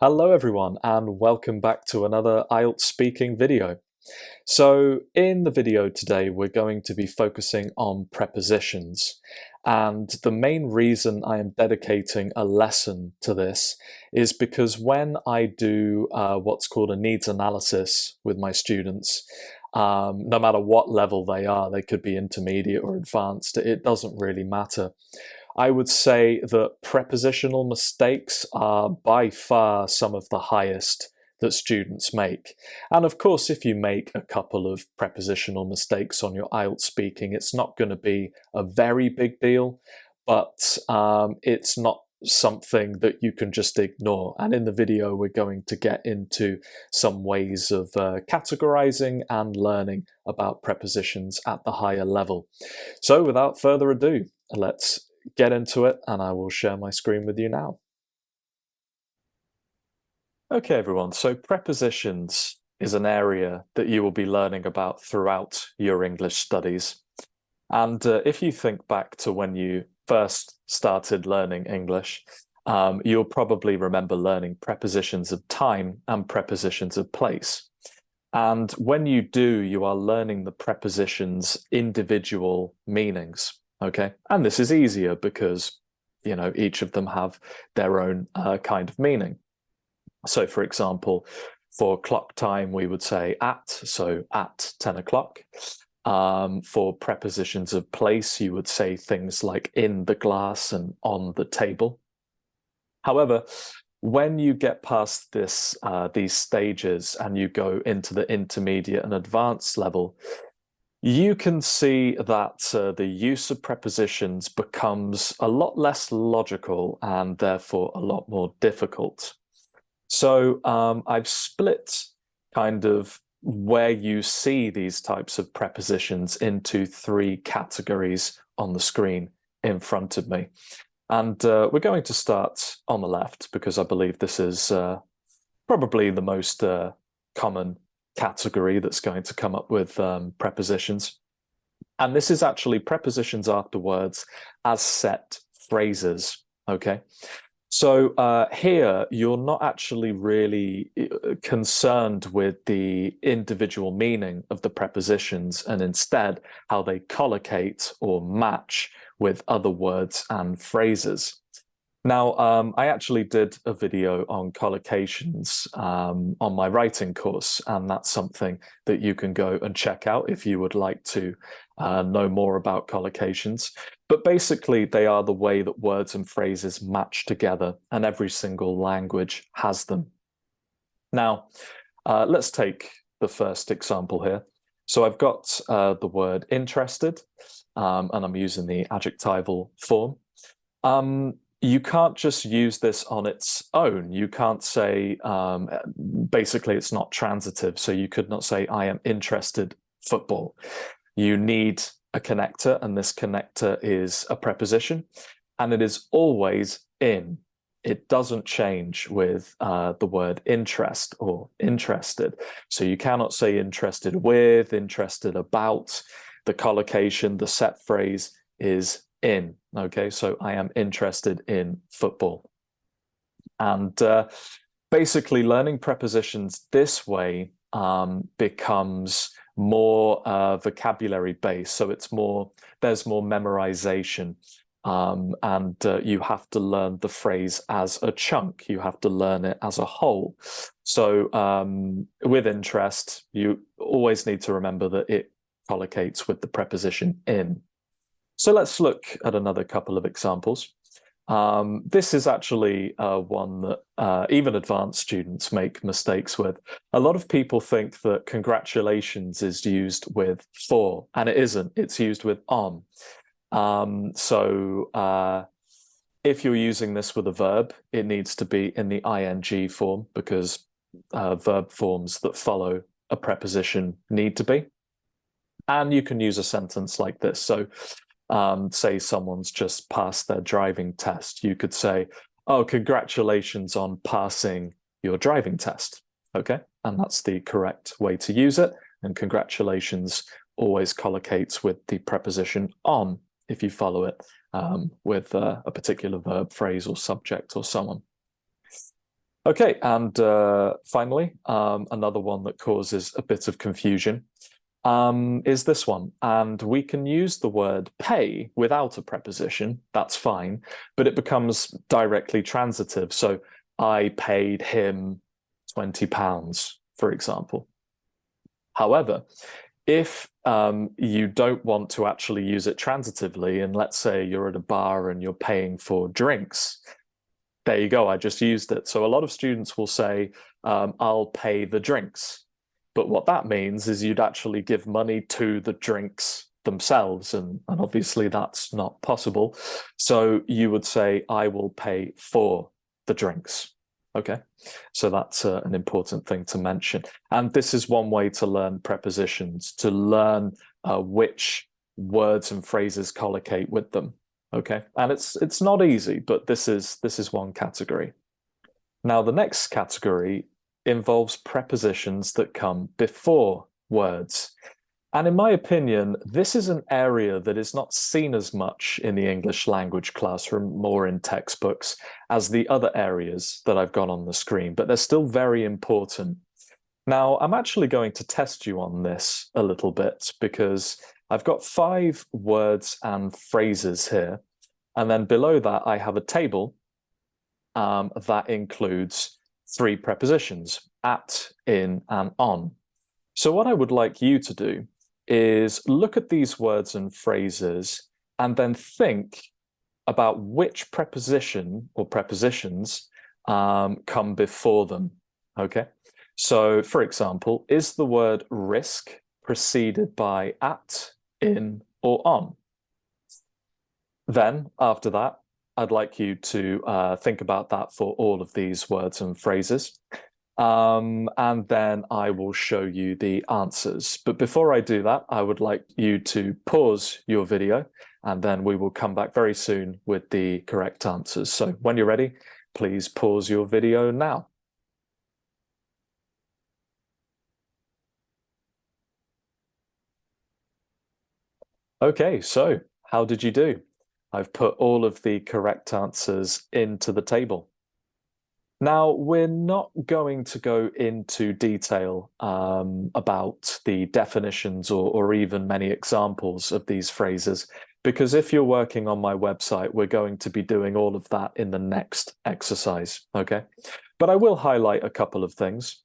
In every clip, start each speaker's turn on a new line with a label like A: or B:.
A: Hello everyone and welcome back to another IELTS speaking video. So in the video today we're going to be focusing on prepositions, and the main reason I am dedicating a lesson to this is because when I do what's called a needs analysis with my students, no matter what level they are, they could be intermediate or advanced, it doesn't really matter. I would say that prepositional mistakes are by far some of the highest that students make. And of course, if you make a couple of prepositional mistakes on your IELTS speaking, it's not going to be a very big deal, but it's not something that you can just ignore. And in the video, we're going to get into some ways of categorizing and learning about prepositions at the higher level. So without further ado, let's get into it, and I will share my screen with you now. Okay, everyone, so prepositions is an area that you will be learning about throughout your English studies. And if you think back to when you first started learning English, you'll probably remember learning prepositions of time and prepositions of place. And when you do, you are learning the prepositions' individual meanings. Okay, and this is easier because, you know, each of them have their own kind of meaning. So, for example, for clock time, we would say at, so at 10 o'clock. For prepositions of place, you would say things like in the glass and on the table. However, when you get past this, these stages and you go into the intermediate and advanced level, you can see that the use of prepositions becomes a lot less logical and therefore a lot more difficult. So I've split kind of where you see these types of prepositions into three categories on the screen in front of me. And we're going to start on the left because I believe this is probably the most common category that's going to come up with prepositions. And this is actually prepositions after words as set phrases, okay? So here, you're not actually really concerned with the individual meaning of the prepositions and instead how they collocate or match with other words and phrases. Now, I actually did a video on collocations on my writing course, and that's something that you can go and check out if you would like to know more about collocations. But basically, they are the way that words and phrases match together, and every single language has them. Now, let's take the first example here. So I've got the word interested, and I'm using the adjectival form. You can't just use this on its own. You can't say, basically, it's not transitive. So you could not say, I am interested football. You need a connector, and this connector is a preposition, and it is always in. It doesn't change with the word interest or interested. So you cannot say interested with, interested about. The collocation, the set phrase is in. Okay, so I am interested in football. And basically learning prepositions this way becomes more vocabulary based. So it's more, there's more memorization. And you have to learn the phrase as a chunk. You have to learn it as a whole. So with interest, you always need to remember that it collocates with the preposition in. So let's look at another couple of examples. This is actually one that even advanced students make mistakes with. A lot of people think that congratulations is used with for, and it isn't. It's used with on. If you're using this with a verb, it needs to be in the ing form because verb forms that follow a preposition need to be. And you can use a sentence like this. So say someone's just passed their driving test. You could say, oh, congratulations on passing your driving test. Okay, and that's the correct way to use it. And congratulations always collocates with the preposition on if you follow it with a particular verb, phrase, or subject, or so on. Okay, and finally, another one that causes a bit of confusion is this one. And we can use the word pay without a preposition, that's fine, but it becomes directly transitive. So I paid him £20, for example. However, if you don't want to actually use it transitively, and let's say you're at a bar and you're paying for drinks, there you go, I just used it. So a lot of students will say, I'll pay the drinks. But what that means is you'd actually give money to the drinks themselves. And obviously that's not possible. So you would say, I will pay for the drinks. Okay, so that's an important thing to mention. And this is one way to learn prepositions, to learn which words and phrases collocate with them. Okay, and it's not easy, but this is one category. Now, the next category involves prepositions that come before words. And in my opinion, this is an area that is not seen as much in the English language classroom, more in textbooks, as the other areas that I've got on the screen, but they're still very important. Now, I'm actually going to test you on this a little bit because I've got 5 words and phrases here. And then below that, I have a table that includes 3 prepositions, at, in, and on. So what I would like you to do is look at these words and phrases and then think about which preposition or prepositions come before them, okay? So, for example, is the word risk preceded by at, in, or on? Then, after that, I'd like you to think about that for all of these words and phrases. And then I will show you the answers. But before I do that, I would like you to pause your video, and then we will come back very soon with the correct answers. So when you're ready, please pause your video now. Okay, so how did you do? I've put all of the correct answers into the table. Now, we're not going to go into detail about the definitions or even many examples of these phrases, because if you're working on my website, we're going to be doing all of that in the next exercise, okay? But I will highlight a couple of things.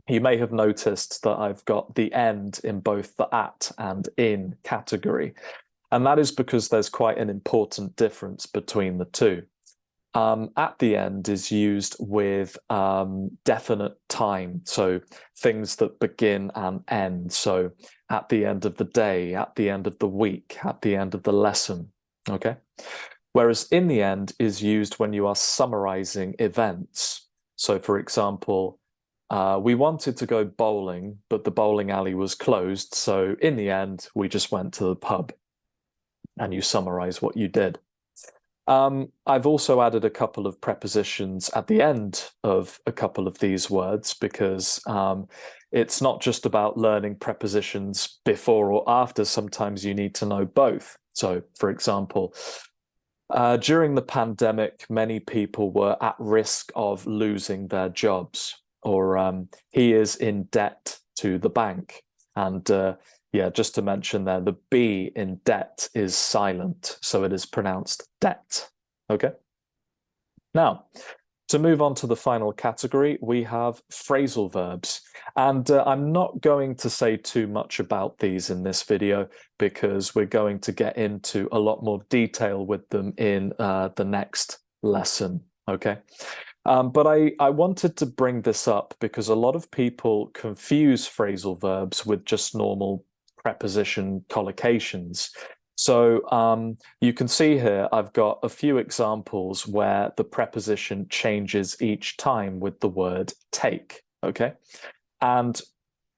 A: You may have noticed that I've got the end in both the at and in category, and that is because there's quite an important difference between the two. At the end is used with definite time, so things that begin and end. So at the end of the day, at the end of the week, at the end of the lesson, okay? Whereas in the end is used when you are summarizing events. So for example, we wanted to go bowling, but the bowling alley was closed. So in the end, we just went to the pub, and you summarize what you did. I've also added a couple of prepositions at the end of a couple of these words because it's not just about learning prepositions before or after. Sometimes you need to know both. So, for example, during the pandemic, many people were at risk of losing their jobs, or he is in debt to the bank. And yeah, just to mention there, the B in debt is silent, so it is pronounced debt. Okay. Now, to move on to the final category, we have phrasal verbs. And I'm not going to say too much about these in this video because we're going to get into a lot more detail with them in the next lesson. Okay. But I wanted to bring this up because a lot of people confuse phrasal verbs with just normal preposition collocations. So you can see here, I've got a few examples where the preposition changes each time with the word take, okay? And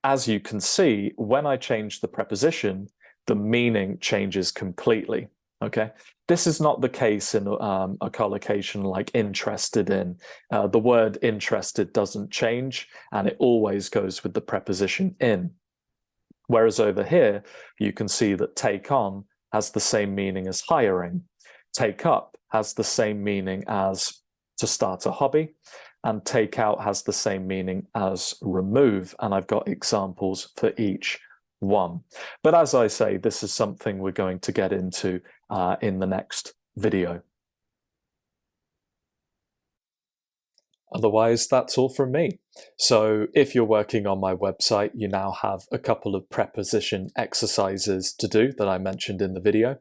A: as you can see, when I change the preposition, the meaning changes completely, okay? This is not the case in a collocation like interested in. The word interested doesn't change, and it always goes with the preposition in. Whereas over here, you can see that take on has the same meaning as hiring. Take up has the same meaning as to start a hobby. and take out has the same meaning as remove, and I've got examples for each one. But as I say, this is something we're going to get into in the next video. Otherwise, that's all from me. So if you're working on my website, you now have a couple of preposition exercises to do that I mentioned in the video.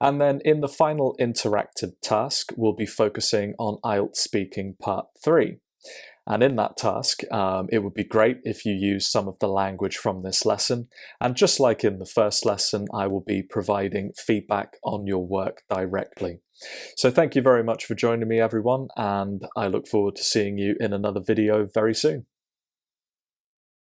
A: And then in the final interactive task, we'll be focusing on IELTS speaking part 3. And in that task, it would be great if you use some of the language from this lesson. And just like in the first lesson, I will be providing feedback on your work directly. So thank you very much for joining me, everyone, and I look forward to seeing you in another video very soon.